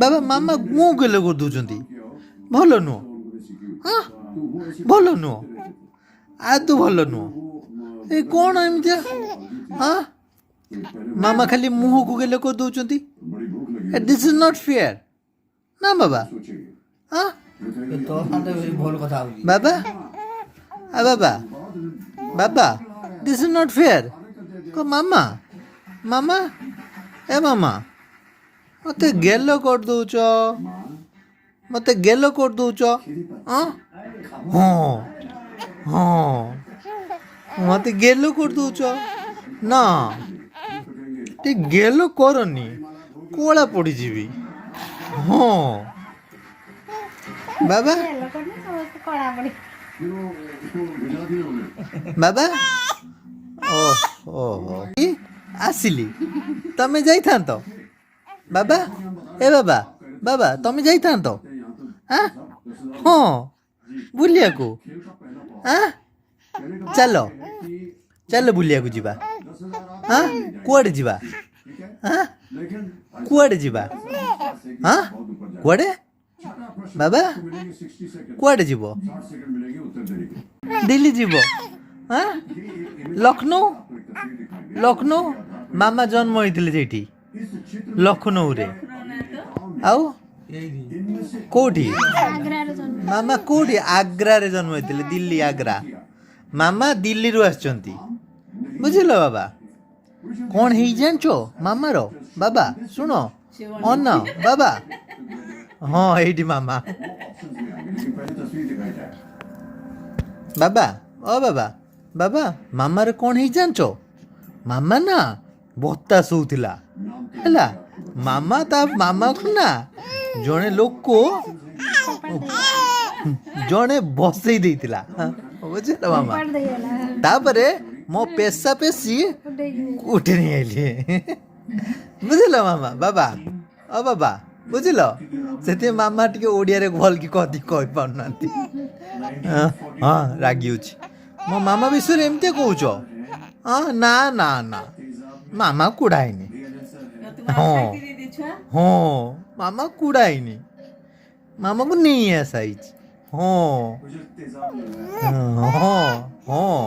ବାବା ମାମା ମୁଁ ଗେଲ କରିଦେଉଛନ୍ତି ଭଲ ନୁହଁ ହଁ ଭଲ ନୁହଁ ଆଦୌ ଭଲ ନୁହଁ ଏ କ'ଣ ଏମିତିଆ ହଁ ମାମା ଖାଲି ମୁହଁକୁ ଗେଲ କରିଦେଉଛନ୍ତି ଦିସ୍ ଇଜ୍ ନଟ୍ ଫେୟାର ନା ବାବା ହଁ ବାବା ବାବା ବାବା ଦିସ୍ ଇଜ୍ ନଟ୍ ଫେୟାର ମାମା ମାମା ଏ ମାମା ମୋତେ ଗେଲ କରିଦେଉଛ ମୋତେ ଗେଲ କରିଦେଉଛ ହଁ ହଁ ହଁ ମୋତେ ଗେଲ କରିଦେଉଛ ନା ଟିକେ ଗେଲ କରନି କଳା ପଡ଼ିଯିବି ହଁ ବାବା ବାବା ଓହୋ ଆସିଲି ତମେ ଯାଇଥାନ୍ତ ବାବା ଏ ବାବା ବାବା ତମେ ଯାଇଥାନ୍ତ ହଁ ବୁଲିବାକୁ ଚାଲ ଚାଲ ବୁଲିବାକୁ ଯିବା କୁଆଡ଼େ ଯିବା କୁଆଡ଼େ ଯିବା କୁଆଡ଼େ ବାବା କୁଆଡ଼େ ଯିବ ଦିଲ୍ଲୀ ଯିବ ଲକ୍ଷ୍ନୌ ଲକ୍ଷ୍ନୌ ମାମା ଜନ୍ମ ହେଇଥିଲେ ସେଇଠି ଲକ୍ଷ୍ନୌରେ ଆଉ କେଉଁଠି ମାମା କେଉଁଠି ଆଗ୍ରାରେ ଜନ୍ମ ହେଇଥିଲେ ଦିଲ୍ଲୀ ଆଗ୍ରା ମାମା ଦିଲ୍ଲୀରୁ ଆସିଛନ୍ତି ବୁଝିଲ ବାବା କ'ଣ ହେଇ ଜାଣିଛ ମାମାର ବାବା ଶୁଣ ଅନ ବାବା ହଁ ଏଇଠି ମାମା ବାବା ବାବା ବାବା ମାମାର କ'ଣ ହେଇ ଜାଣିଛ ମାମା ନା ବତାସ ହଉଥିଲା ହେଲା ମାମା ତା ମାମାକୁ ନା ଜଣେ ଲୋକ ଜଣେ ବସେଇ ଦେଇଥିଲା ବୁଝିଲ ମାମା ତାପରେ ମୋ ପେଶା ପେଶି ଉଠି ନେଇ ଆଇଲି ବୁଝିଲ ମାମା ବାବା ବାବା ବୁଝିଲ ସେଥିପାଇଁ ମାମା ଟିକେ ଓଡ଼ିଆରେ ଭଲ କି କହିପାରୁନାହାନ୍ତି ହଁ ରାଗି ଅଛି ମୋ ମାମା ବିଷୟରେ ଏମିତିଆ କହୁଛ ନା ନା ନା ମାମା କୁଢ଼ାଇନି ହଁ ହଁ ମାମା କୁଢ଼ାଇନି ମାମାକୁ ନେଇ ଆସା ହେଇଛି ହଁ ହଁ ହଁ